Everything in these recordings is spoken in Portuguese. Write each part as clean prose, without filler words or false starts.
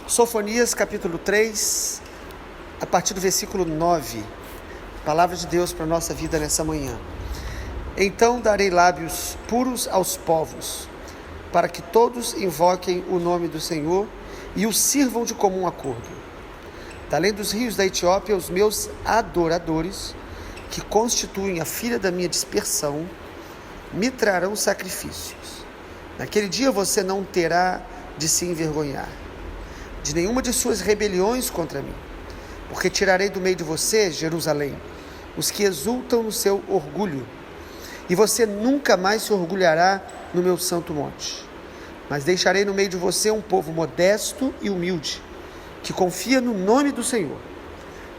Sofonias capítulo 3, a partir do versículo 9, palavra de Deus para a nossa vida nessa manhã. Então darei lábios puros aos povos, para que todos invoquem o nome do Senhor e o sirvam de comum acordo. Da além dos rios da Etiópia, os meus adoradores, que constituem a filha da minha dispersão, me trarão sacrifícios. Naquele dia você não terá de se envergonhar de nenhuma de suas rebeliões contra mim, porque tirarei do meio de você, Jerusalém, os que exultam no seu orgulho, e você nunca mais se orgulhará no meu santo monte. Mas deixarei no meio de você um povo modesto e humilde, que confia no nome do Senhor.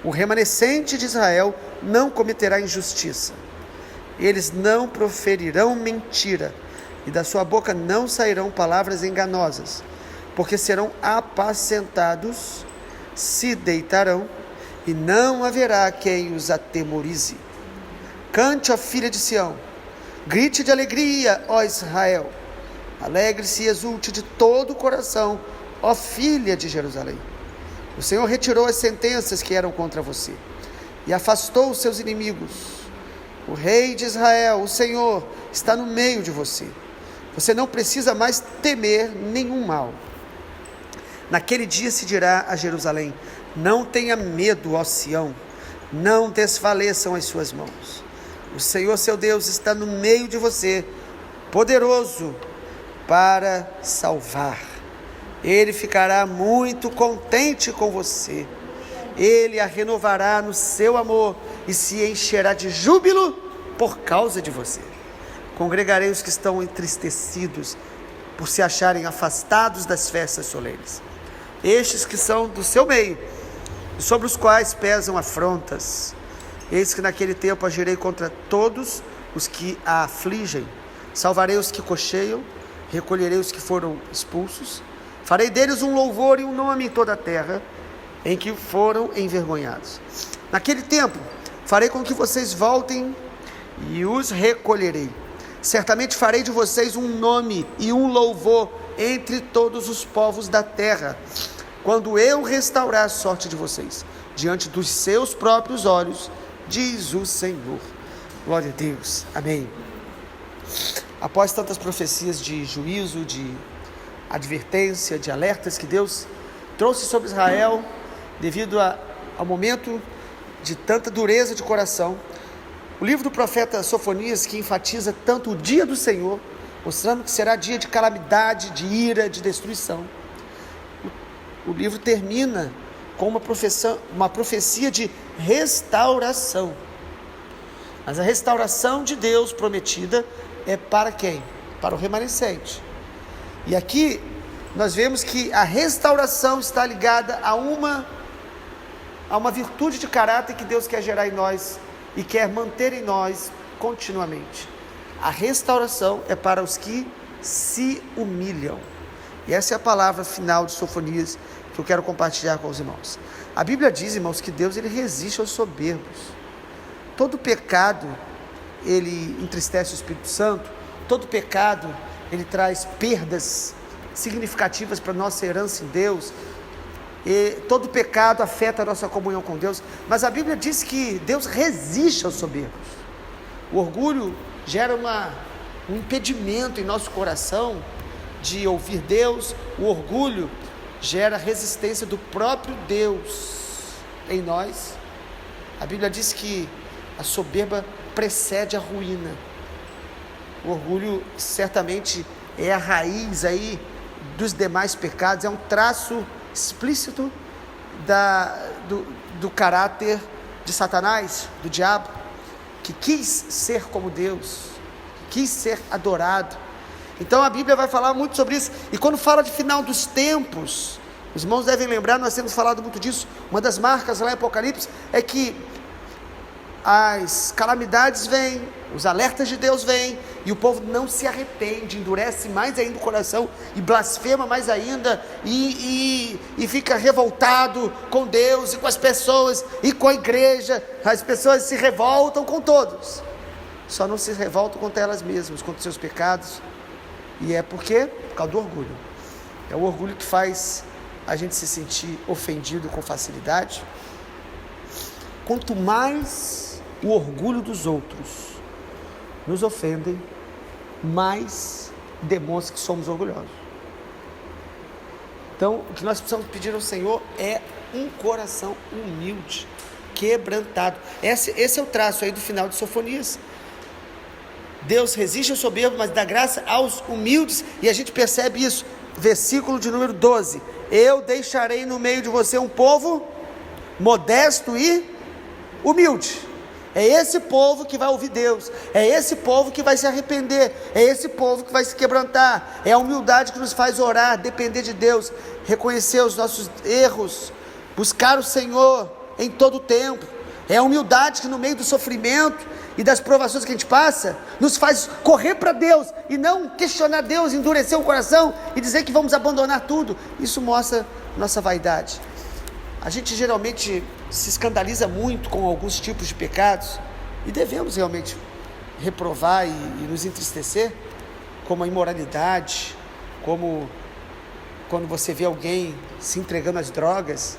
O remanescente de Israel não cometerá injustiça. Eles não proferirão mentira, e da sua boca não sairão palavras enganosas, porque serão apacentados, se deitarão, e não haverá quem os atemorize. Cante, ó filha de Sião, grite de alegria, ó Israel. Alegre-se e exulte de todo o coração, ó filha de Jerusalém. O Senhor retirou as sentenças que eram contra você, e afastou os seus inimigos. O Rei de Israel, o Senhor, está no meio de você. Você não precisa mais temer nenhum mal. Naquele dia se dirá a Jerusalém: não tenha medo, ó Sião, não desfaleçam as suas mãos. O Senhor seu Deus está no meio de você, poderoso para salvar. Ele ficará muito contente com você. Ele a renovará no seu amor e se encherá de júbilo por causa de você. Congregarei os que estão entristecidos por se acharem afastados das festas solenes. Estes que são do seu meio, sobre os quais pesam afrontas. Eis que naquele tempo agirei contra todos os que a afligem. Salvarei os que cocheiam, recolherei os que foram expulsos. Farei deles um louvor e um nome em toda a terra, em que foram envergonhados. Naquele tempo, farei com que vocês voltem e os recolherei. Certamente farei de vocês um nome e um louvor entre todos os povos da terra, quando eu restaurar a sorte de vocês, diante dos seus próprios olhos, diz o Senhor. Glória a Deus. Amém. Após tantas profecias de juízo, de advertência, de alertas que Deus trouxe sobre Israel, devido ao momento de tanta dureza de coração, o livro do profeta Sofonias, que enfatiza tanto o dia do Senhor, mostrando que será dia de calamidade, de ira, de destruição, o livro termina com uma profecia de restauração. Mas a restauração de Deus prometida é para quem? Para o remanescente. E aqui nós vemos que a restauração está ligada a uma virtude de caráter que Deus quer gerar em nós e quer manter em nós continuamente. A restauração é para os que se humilham. E essa é a palavra final de Sofonias que eu quero compartilhar com os irmãos. A Bíblia diz, irmãos, que Deus ele resiste aos soberbos. Todo pecado, ele entristece o Espírito Santo. Todo pecado, ele traz perdas significativas para a nossa herança em Deus. E todo pecado afeta a nossa comunhão com Deus. Mas a Bíblia diz que Deus resiste aos soberbos. O orgulho gera um impedimento em nosso coração de ouvir Deus. O orgulho gera resistência do próprio Deus em nós. A Bíblia diz que a soberba precede a ruína. O orgulho certamente é a raiz aí dos demais pecados, é um traço explícito do caráter de Satanás, do diabo, que quis ser como Deus, quis ser adorado. Então a Bíblia vai falar muito sobre isso. E quando fala de final dos tempos, os irmãos devem lembrar, nós temos falado muito disso. Uma das marcas lá em Apocalipse é que as calamidades vêm, os alertas de Deus vêm, e o povo não se arrepende, endurece mais ainda o coração, e blasfema mais ainda, e fica revoltado com Deus, e com as pessoas, e com a igreja. As pessoas se revoltam com todos, só não se revoltam contra elas mesmas, contra os seus pecados. E é por quê? Por causa do orgulho. É o orgulho que faz a gente se sentir ofendido com facilidade. Quanto mais o orgulho dos outros nos ofendem, mais demonstra que somos orgulhosos. Então, o que nós precisamos pedir ao Senhor é um coração humilde, quebrantado. Esse é o traço aí do final de Sofonias. Deus resiste ao soberbo, mas dá graça aos humildes, e a gente percebe isso. Versículo de número 12: eu deixarei no meio de você um povo modesto e humilde. É esse povo que vai ouvir Deus, é esse povo que vai se arrepender, é esse povo que vai se quebrantar. É a humildade que nos faz orar, depender de Deus, reconhecer os nossos erros, buscar o Senhor em todo o tempo. É a humildade que no meio do sofrimento e das provações que a gente passa, nos faz correr para Deus, e não questionar Deus, endurecer o coração e dizer que vamos abandonar tudo. Isso mostra nossa vaidade. A gente geralmente se escandaliza muito com alguns tipos de pecados, e devemos realmente reprovar e nos entristecer, como a imoralidade, como quando você vê alguém se entregando às drogas.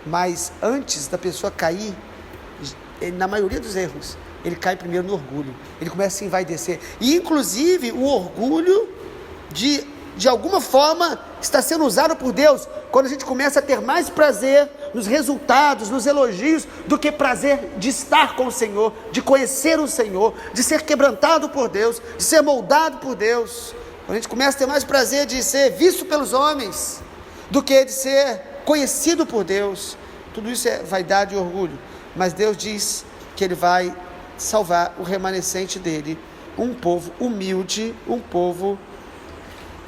Mas antes da pessoa cair, na maioria dos erros, ele cai primeiro no orgulho, ele começa a se envaidecer, e inclusive o orgulho de alguma forma está sendo usado por Deus, quando a gente começa a ter mais prazer nos resultados, nos elogios, do que prazer de estar com o Senhor, de conhecer o Senhor, de ser quebrantado por Deus, de ser moldado por Deus. Quando a gente começa a ter mais prazer de ser visto pelos homens, do que de ser conhecido por Deus, tudo isso é vaidade e orgulho. Mas Deus diz que Ele vai salvar o remanescente dele, um povo humilde, um povo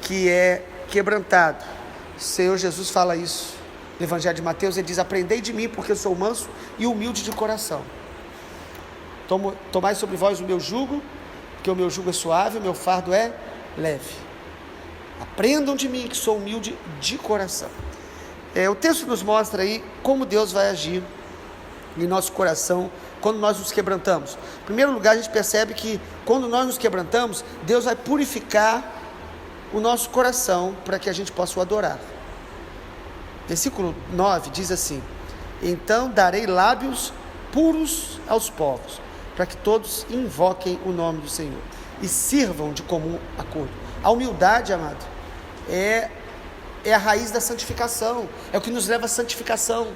que é quebrantado. O Senhor Jesus fala isso no Evangelho de Mateus. Ele diz: aprendei de mim, porque eu sou manso e humilde de coração. Tomai sobre vós o meu jugo, porque o meu jugo é suave, o meu fardo é leve. Aprendam de mim, que sou humilde de coração. O texto nos mostra aí como Deus vai agir em nosso coração quando nós nos quebrantamos. Em primeiro lugar, a gente percebe que quando nós nos quebrantamos, Deus vai purificar o nosso coração para que a gente possa o adorar. Versículo 9 diz assim: então darei lábios puros aos povos, para que todos invoquem o nome do Senhor e sirvam de comum acordo. A humildade, amado, é a raiz da santificação, é o que nos leva à santificação,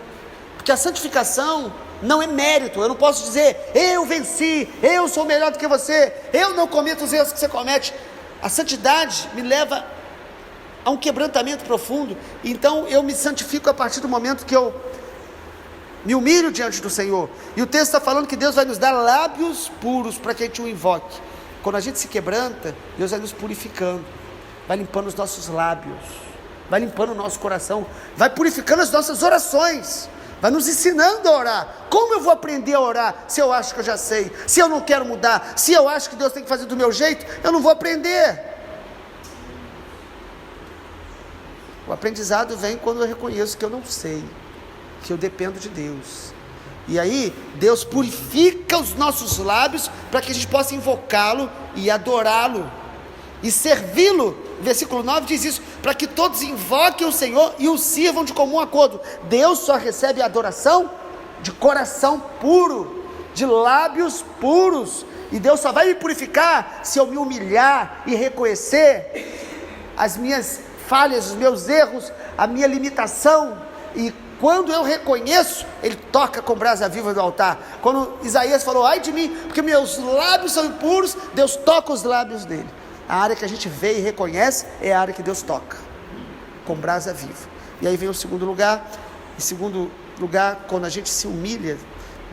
porque a santificação não é mérito. Eu não posso dizer: eu venci, eu sou melhor do que você, eu não cometo os erros que você comete. A santidade me leva a um quebrantamento profundo. Então eu me santifico a partir do momento que eu me humilho diante do Senhor. E o texto está falando que Deus vai nos dar lábios puros para que a gente o invoque. Quando a gente se quebranta, Deus vai nos purificando, vai limpando os nossos lábios, vai limpando o nosso coração, vai purificando as nossas orações, vai nos ensinando a orar. Como eu vou aprender a orar se eu acho que eu já sei? Se eu não quero mudar, se eu acho que Deus tem que fazer do meu jeito, eu não vou aprender. O aprendizado vem quando eu reconheço que eu não sei, que eu dependo de Deus. E aí Deus purifica os nossos lábios para que a gente possa invocá-lo e adorá-lo e servi-lo. Versículo 9 diz isso: para que todos invoquem o Senhor e o sirvam de comum acordo. Deus só recebe a adoração de coração puro, de lábios puros. E Deus só vai me purificar se eu me humilhar e reconhecer as minhas falhas, os meus erros, a minha limitação. E quando eu reconheço, Ele toca com brasa viva do altar. Quando Isaías falou: ai de mim, porque meus lábios são impuros, Deus toca os lábios dele. A área que a gente vê e reconhece é a área que Deus toca, com brasa viva. E aí vem o segundo lugar. Em segundo lugar, quando a gente se humilha,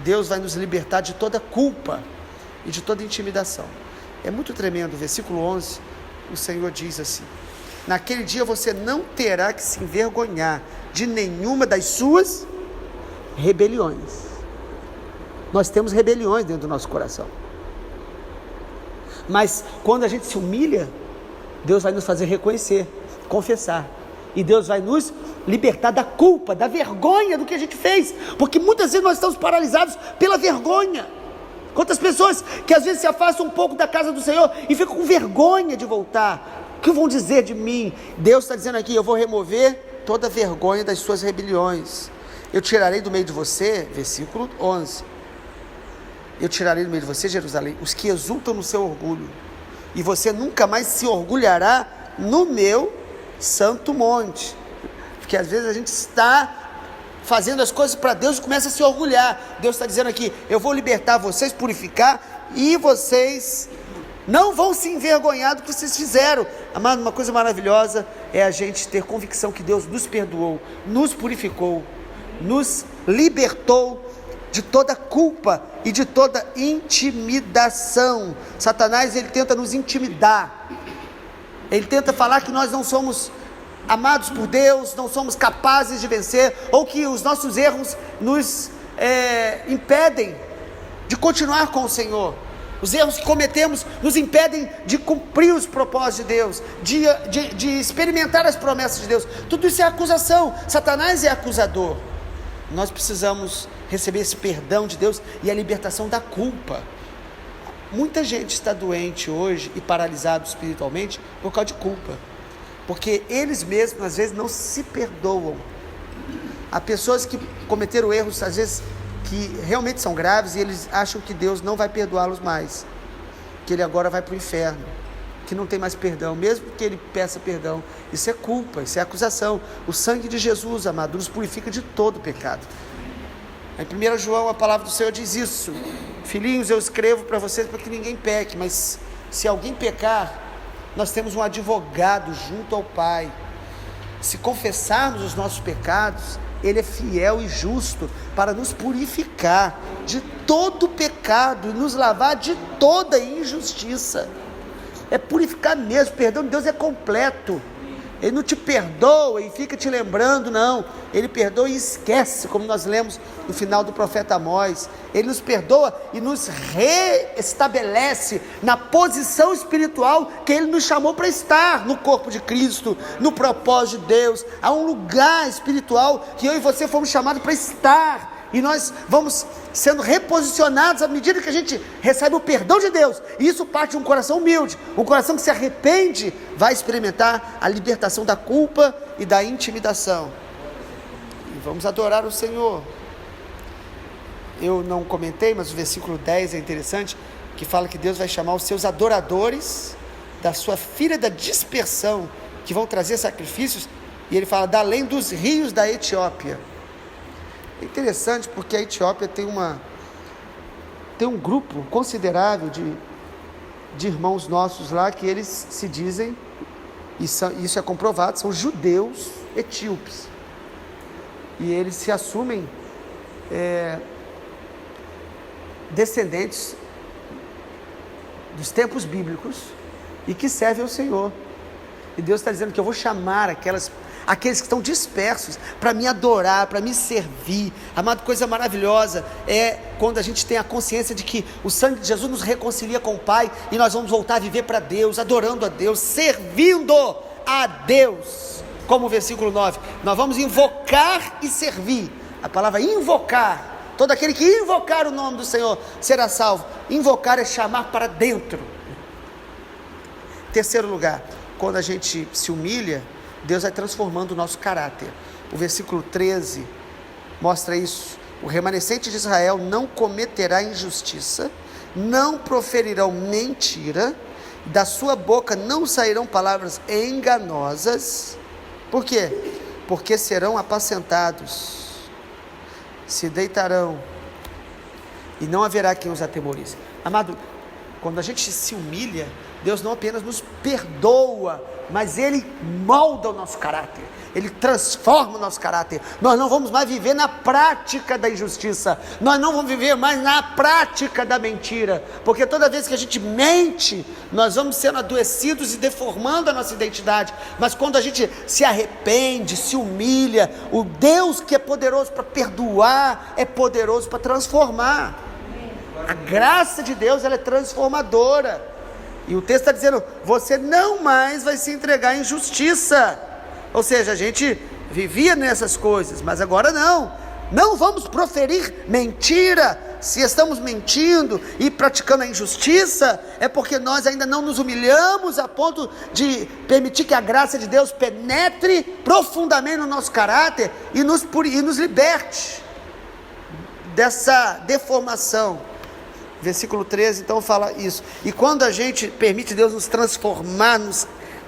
Deus vai nos libertar de toda culpa e de toda intimidação. É muito tremendo. Versículo 11, o Senhor diz assim: naquele dia você não terá que se envergonhar de nenhuma das suas rebeliões. Nós temos rebeliões dentro do nosso coração. Mas quando a gente se humilha, Deus vai nos fazer reconhecer, confessar. E Deus vai nos libertar da culpa, da vergonha do que a gente fez. Porque muitas vezes nós estamos paralisados pela vergonha. Quantas pessoas que às vezes se afastam um pouco da casa do Senhor e ficam com vergonha de voltar. que vão dizer de mim? Deus está dizendo aqui, eu vou remover toda a vergonha das suas rebeliões. Eu tirarei do meio de você, versículo 11. Eu tirarei do meio de você, Jerusalém, os que exultam no seu orgulho. E você nunca mais se orgulhará no meu santo monte. Porque às vezes a gente está fazendo as coisas para Deus e começa a se orgulhar. Deus está dizendo aqui, eu vou libertar vocês, purificar, e vocês não vão se envergonhar do que vocês fizeram. Amado, uma coisa maravilhosa é a gente ter convicção que Deus nos perdoou, nos purificou, nos libertou de toda culpa e de toda intimidação. Satanás, ele tenta nos intimidar, ele tenta falar que nós não somos amados por Deus, não somos capazes de vencer, ou que os nossos erros nos impedem de continuar com o Senhor. Os erros que cometemos nos impedem de cumprir os propósitos de Deus, de experimentar as promessas de Deus. Tudo isso é acusação. Satanás é acusador. Nós precisamos receber esse perdão de Deus e a libertação da culpa. Muita gente está doente hoje e paralisado espiritualmente por causa de culpa, porque eles mesmos às vezes não se perdoam. Há pessoas que cometeram erros às vezes que realmente são graves, e eles acham que Deus não vai perdoá-los mais, que ele agora vai para o inferno, que não tem mais perdão, mesmo que ele peça perdão. Isso é culpa, isso é acusação. O sangue de Jesus, amado, nos purifica de todo pecado. Em 1 João, a palavra do Senhor diz isso: filhinhos, eu escrevo para vocês para que ninguém peque, mas se alguém pecar, nós temos um advogado junto ao Pai. Se confessarmos os nossos pecados, Ele é fiel e justo para nos purificar de todo pecado e nos lavar de toda injustiça. É purificar mesmo. O perdão de Deus é completo. Ele não te perdoa e fica te lembrando, não. Ele perdoa e esquece, como nós lemos no final do profeta Amós. Ele nos perdoa e nos reestabelece na posição espiritual que Ele nos chamou para estar, no corpo de Cristo, no propósito de Deus. Há um lugar espiritual que eu e você fomos chamados para estar, e nós vamos sendo reposicionados à medida que a gente recebe o perdão de Deus. E isso parte de um coração humilde. Um coração que se arrepende vai experimentar a libertação da culpa e da intimidação. E vamos adorar o Senhor. Eu não comentei, mas o versículo 10 é interessante, que fala que Deus vai chamar os seus adoradores da sua filha da dispersão, que vão trazer sacrifícios, e ele fala, da além dos rios da Etiópia. É interessante porque a Etiópia tem um grupo considerável de irmãos nossos lá, que eles se dizem, e isso é comprovado, são judeus etíopes, e eles se assumem descendentes dos tempos bíblicos e que servem ao Senhor. E Deus está dizendo que eu vou chamar aqueles que estão dispersos para me adorar, para me servir. Amado, coisa maravilhosa é quando a gente tem a consciência de que o sangue de Jesus nos reconcilia com o Pai, e nós vamos voltar a viver para Deus, adorando a Deus, servindo a Deus. Como o versículo 9, nós vamos invocar e servir. A palavra invocar, todo aquele que invocar o nome do Senhor será salvo. Invocar é chamar para dentro. Terceiro lugar, quando a gente se humilha, Deus vai transformando o nosso caráter. O versículo 13 mostra isso. O remanescente de Israel não cometerá injustiça, não proferirão mentira, da sua boca não sairão palavras enganosas. Por quê? Porque serão apacentados, se deitarão, e não haverá quem os atemorize. Amado, quando a gente se humilha, Deus não apenas nos perdoa, mas Ele molda o nosso caráter, Ele transforma o nosso caráter. Nós não vamos mais viver na prática da injustiça, nós não vamos viver mais na prática da mentira, porque toda vez que a gente mente, nós vamos sendo adoecidos e deformando a nossa identidade. Mas quando a gente se arrepende, se humilha, o Deus que é poderoso para perdoar, é poderoso para transformar. A graça de Deus, ela é transformadora. E o texto está dizendo, você não mais vai se entregar à injustiça. Ou seja, a gente vivia nessas coisas, mas agora não vamos proferir mentira, se estamos mentindo e praticando a injustiça, é porque nós ainda não nos humilhamos a ponto de permitir que a graça de Deus penetre profundamente no nosso caráter e nos liberte dessa deformação. Versículo 13 então fala isso. E quando a gente permite Deus nos transformar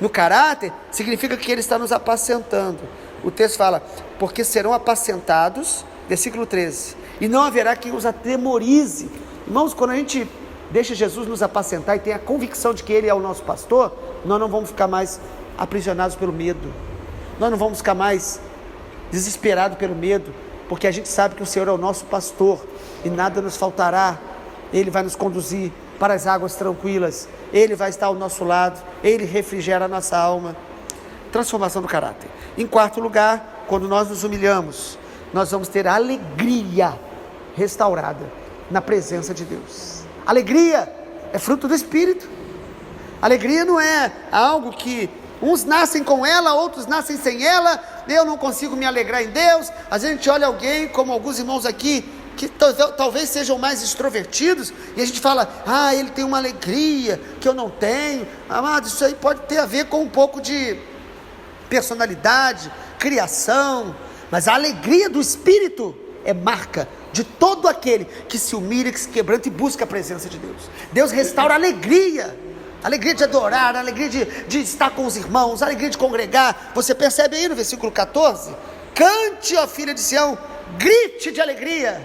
no caráter, significa que Ele está nos apacentando. O texto fala, porque serão apacentados, versículo 13, e não haverá quem os atemorize. Irmãos, quando a gente deixa Jesus nos apacentar e tem a convicção de que Ele é o nosso pastor, nós não vamos ficar mais aprisionados pelo medo, nós não vamos ficar mais desesperados pelo medo, porque a gente sabe que o Senhor é o nosso pastor e nada nos faltará. Ele vai nos conduzir para as águas tranquilas, Ele vai estar ao nosso lado, Ele refrigera a nossa alma. Transformação do caráter. Em quarto lugar, quando nós nos humilhamos, nós vamos ter alegria restaurada na presença de Deus. Alegria é fruto do Espírito. Alegria não é algo que uns nascem com ela, outros nascem sem ela. Eu não consigo me alegrar em Deus. Às vezes a gente olha alguém, como alguns irmãos aqui, que talvez sejam mais extrovertidos, e a gente fala, ele tem uma alegria que eu não tenho. Amado, isso aí pode ter a ver com um pouco de personalidade, criação, mas a alegria do Espírito é marca de todo aquele que se humilha, que se quebranta e busca a presença de Deus. Deus restaura a alegria de adorar, a alegria de estar com os irmãos, a alegria de congregar. Você percebe aí no versículo 14, cante, ó filha de Sião, grite de alegria.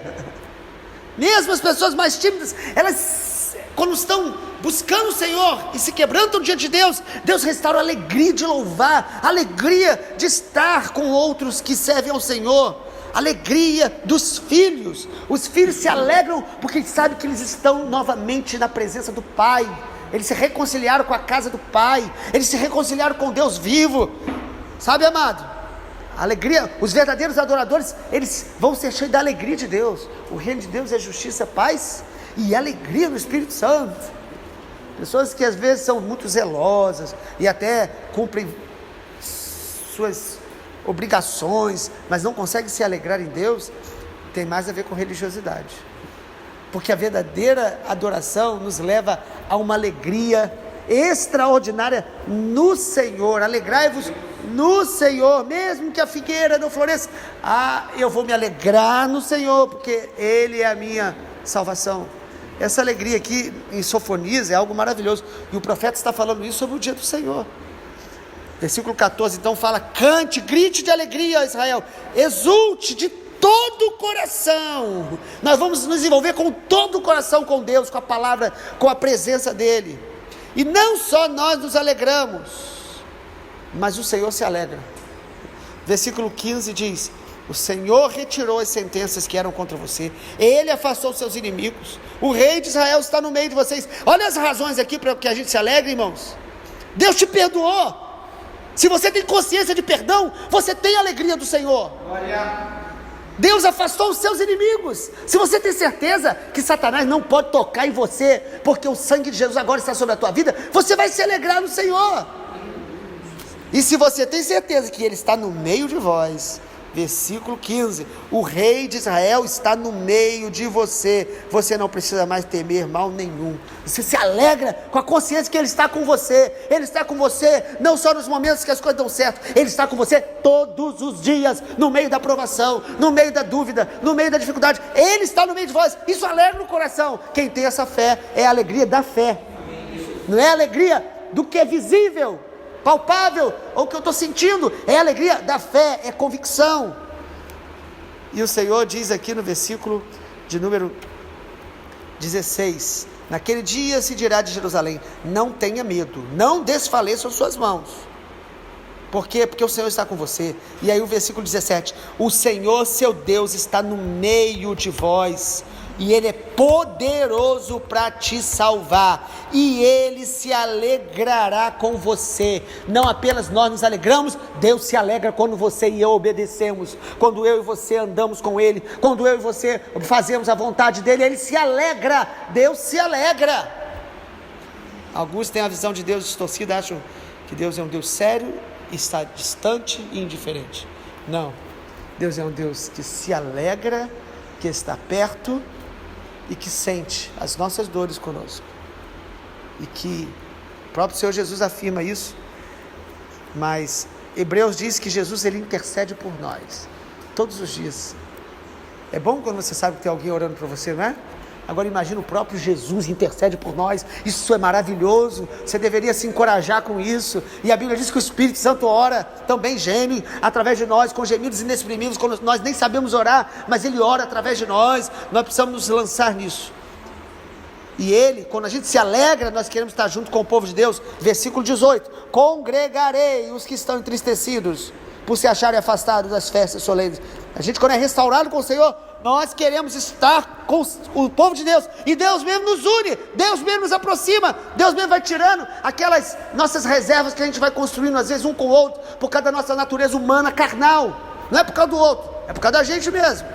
Mesmo as pessoas mais tímidas, elas, quando estão buscando o Senhor e se quebrantam diante de Deus, Deus restaura a alegria de louvar, a alegria de estar com outros que servem ao Senhor, a alegria dos filhos. Os filhos se alegram porque eles sabem que eles estão novamente na presença do Pai. Eles se reconciliaram com a casa do Pai, eles se reconciliaram com Deus vivo. Sabe, amado, alegria, os verdadeiros adoradores, eles vão ser cheios da alegria de Deus. O reino de Deus é justiça, paz e alegria no Espírito Santo. Pessoas que às vezes são muito zelosas e até cumprem suas obrigações, mas não conseguem se alegrar em Deus, tem mais a ver com religiosidade. Porque a verdadeira adoração nos leva a uma alegria extraordinária no Senhor. Alegrai-vos no Senhor, mesmo que a figueira não floresça. Eu vou me alegrar no Senhor, porque Ele é a minha salvação. Essa alegria aqui em Sofonias é algo maravilhoso, e o profeta está falando isso sobre o dia do Senhor. Versículo 14 então fala, cante, grite de alegria, ó Israel, exulte de todo o coração. Nós vamos nos envolver com todo o coração com Deus, com a palavra, com a presença dEle. E não só nós nos alegramos, mas o Senhor se alegra. Versículo 15 diz, o Senhor retirou as sentenças que eram contra você, Ele afastou os seus inimigos, o rei de Israel está no meio de vocês. Olha as razões aqui para que a gente se alegre, irmãos. Deus te perdoou. Se você tem consciência de perdão, você tem a alegria do Senhor. Glória. Deus afastou os seus inimigos. Se você tem certeza que Satanás não pode tocar em você, porque o sangue de Jesus agora está sobre a tua vida, você vai se alegrar no Senhor. E se você tem certeza que Ele está no meio de vós, versículo 15, o rei de Israel está no meio de você, você não precisa mais temer mal nenhum. Você se alegra com a consciência que Ele está com você. Ele está com você não só nos momentos que as coisas dão certo, Ele está com você todos os dias, no meio da provação, no meio da dúvida, no meio da dificuldade. Ele está no meio de vós. Isso alegra o coração. Quem tem essa fé é a alegria da fé, não é a alegria do que é visível, palpável, ou que eu estou sentindo. É a alegria da fé, é convicção. E o Senhor diz aqui no versículo de número 16, naquele dia se dirá de Jerusalém, não tenha medo, não desfaleçam suas mãos. Por quê? Porque o Senhor está com você. E aí o versículo 17, o Senhor seu Deus está no meio de vós, e Ele é poderoso para te salvar, e Ele se alegrará com você. Não apenas nós nos alegramos, Deus se alegra quando você e eu obedecemos, quando eu e você andamos com Ele, quando eu e você fazemos a vontade dEle, Ele se alegra, Deus se alegra. Alguns têm a visão de Deus distorcida, acham que Deus é um Deus sério, está distante e indiferente. Não, Deus é um Deus que se alegra, que está perto e que sente as nossas dores conosco. E que o próprio Senhor Jesus afirma isso, mas Hebreus diz que Jesus, ele intercede por nós, todos os dias. É bom quando você sabe que tem alguém orando por você, não é? Agora imagina o próprio Jesus intercede por nós, isso é maravilhoso, você deveria se encorajar com isso, e a Bíblia diz que o Espírito Santo ora, também geme através de nós, com gemidos inexprimíveis, quando nós nem sabemos orar, mas Ele ora através de nós precisamos nos lançar nisso. E Ele, quando a gente se alegra, nós queremos estar junto com o povo de Deus. Versículo 18, congregarei os que estão entristecidos, por se acharem afastados das festas solenes. A gente, quando é restaurado com o Senhor, nós queremos estar com o povo de Deus, e Deus mesmo nos une, Deus mesmo nos aproxima, Deus mesmo vai tirando aquelas nossas reservas que a gente vai construindo às vezes um com o outro, por causa da nossa natureza humana, carnal, não é por causa do outro, é por causa da gente mesmo.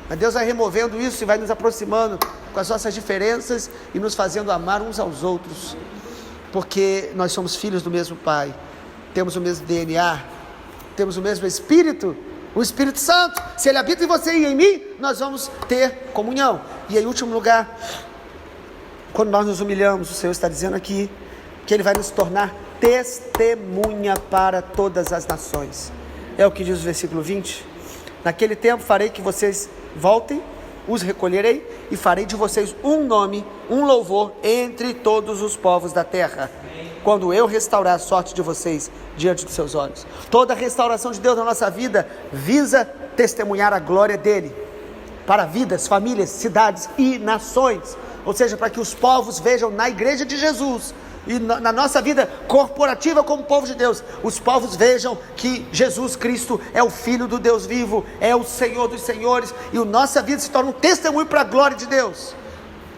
Mas Deus vai removendo isso e vai nos aproximando com as nossas diferenças e nos fazendo amar uns aos outros, porque nós somos filhos do mesmo Pai, temos o mesmo DNA, temos o mesmo Espírito, o Espírito Santo. Se Ele habita em você e em mim, nós vamos ter comunhão. E em último lugar, quando nós nos humilhamos, o Senhor está dizendo aqui que Ele vai nos tornar testemunha para todas as nações. É o que diz o versículo 20. Naquele tempo farei que vocês voltem, os recolherei e farei de vocês um nome, um louvor entre todos os povos da terra, quando eu restaurar a sorte de vocês diante dos seus olhos. Toda a restauração de Deus na nossa vida visa testemunhar a glória dEle para vidas, famílias, cidades e nações, ou seja, para que os povos vejam na igreja de Jesus e na nossa vida corporativa como povo de Deus, os povos vejam que Jesus Cristo é o Filho do Deus vivo, é o Senhor dos senhores, e a nossa vida se torna um testemunho para a glória de Deus.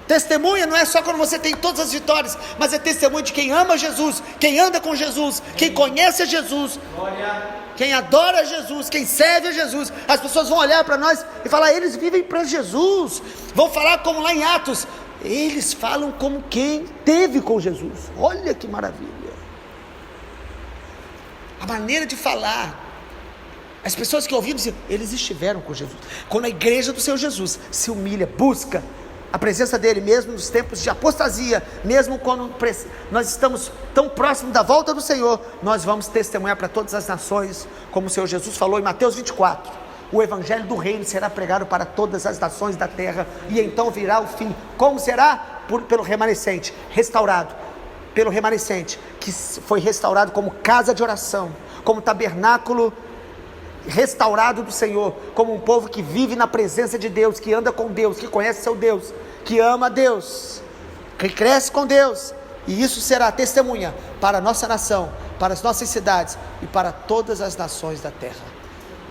Testemunha não é só quando você tem todas as vitórias, mas é testemunho de quem ama Jesus, quem anda com Jesus, quem conhece a Jesus, quem adora a Jesus, quem serve a Jesus. As pessoas vão olhar para nós e falar, eles vivem para Jesus. Vão falar como lá em Atos, eles falam como quem teve com Jesus. Olha que maravilha, a maneira de falar. As pessoas que ouviram dizem, eles estiveram com Jesus. Quando a igreja do Senhor Jesus se humilha, busca a presença dEle, mesmo nos tempos de apostasia, mesmo quando nós estamos tão próximos da volta do Senhor, nós vamos testemunhar para todas as nações, como o Senhor Jesus falou em Mateus 24, o evangelho do reino será pregado para todas as nações da terra, e então virá o fim. Como será? Pelo remanescente, restaurado, pelo remanescente, que foi restaurado como casa de oração, como tabernáculo restaurado do Senhor, como um povo que vive na presença de Deus, que anda com Deus, que conhece seu Deus, que ama a Deus, que cresce com Deus, e isso será testemunha para a nossa nação, para as nossas cidades e para todas as nações da terra.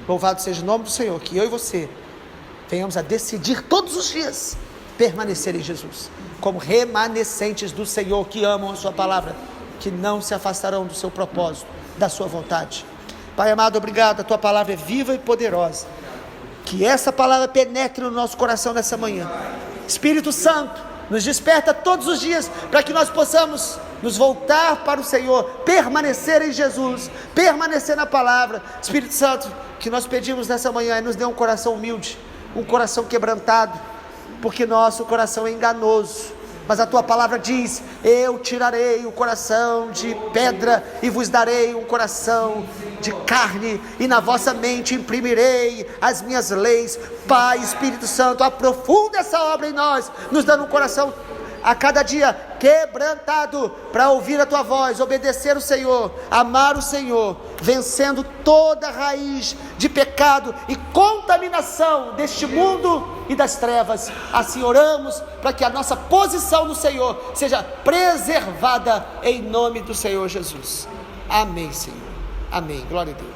Louvado seja o nome do Senhor, que eu e você venhamos a decidir todos os dias permanecer em Jesus, como remanescentes do Senhor, que amam a sua palavra, que não se afastarão do seu propósito, da sua vontade. Pai amado, obrigado, a tua palavra é viva e poderosa, que essa palavra penetre no nosso coração nessa manhã. Espírito Santo, nos desperta todos os dias, para que nós possamos nos voltar para o Senhor, permanecer em Jesus, permanecer na palavra. Espírito Santo, que nós pedimos nessa manhã, nos dê um coração humilde, um coração quebrantado, porque nosso coração é enganoso, mas a tua palavra diz, eu tirarei o coração de pedra e vos darei um coração de carne, e na vossa mente imprimirei as minhas leis. Pai, Espírito Santo, aprofunda essa obra em nós, nos dando um coração a cada dia quebrantado, para ouvir a tua voz, obedecer o Senhor, amar o Senhor, vencendo toda raiz de pecado e contaminação deste mundo e das trevas. Assim oramos, para que a nossa posição no Senhor seja preservada, em nome do Senhor Jesus. Amém, Senhor. Amém. Glória a Deus.